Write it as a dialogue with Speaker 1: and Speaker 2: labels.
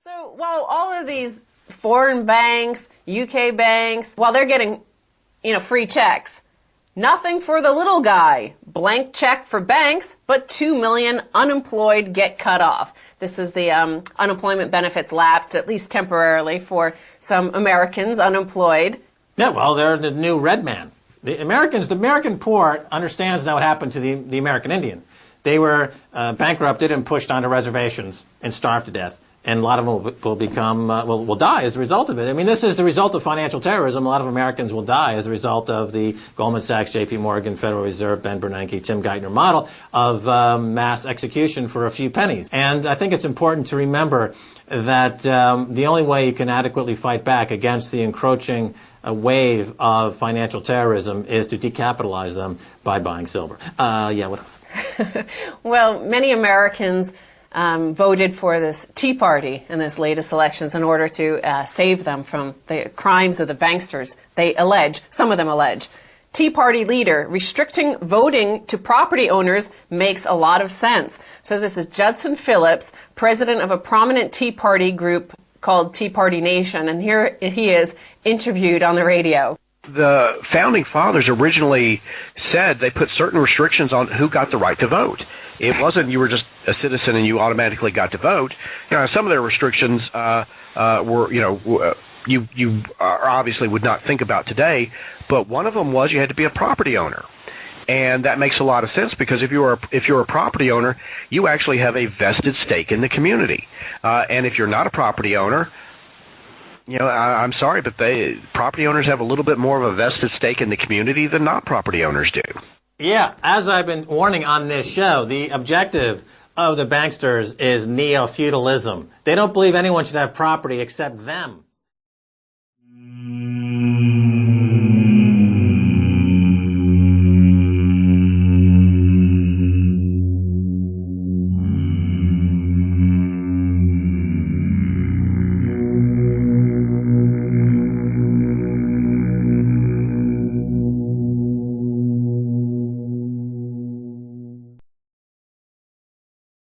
Speaker 1: So while all of these foreign banks, UK banks, while they're getting, free checks, nothing for the little guy. Blank check for banks, but 2 million unemployed get cut off. This is the unemployment benefits lapsed, at least temporarily, for some Americans unemployed.
Speaker 2: Yeah, well, they're the new red man. The American poor understands now what happened to the American Indian. They were bankrupted and pushed onto reservations and starved to death. And a lot of them will die as a result of it. I mean, this is the result of financial terrorism. A lot of Americans will die as a result of the Goldman Sachs, J.P. Morgan, Federal Reserve, Ben Bernanke, Tim Geithner model of mass execution for a few pennies. And I think it's important to remember that the only way you can adequately fight back against the encroaching wave of financial terrorism is to decapitalize them by buying silver. What else?
Speaker 1: Well, many Americans voted for this Tea Party in this latest elections in order to save them from the crimes of the banksters. Some of them allege. Tea Party leader, restricting voting to property owners makes a lot of sense. So this is Judson Phillips, president of a prominent Tea Party group called Tea Party Nation, and here he is interviewed on the radio.
Speaker 3: The founding fathers originally said they put certain restrictions on who got the right to vote. It wasn't you were just a citizen and you automatically got to vote. Some of their restrictions were, you obviously would not think about today, but one of them was you had to be a property owner. And that makes a lot of sense because if you're a property owner, you actually have a vested stake in the community. And if you're not a property owner, I'm sorry, but property owners have a little bit more of a vested stake in the community than not property owners do.
Speaker 2: Yeah, as I've been warning on this show, the objective of the banksters is neo-feudalism. They don't believe anyone should have property except them.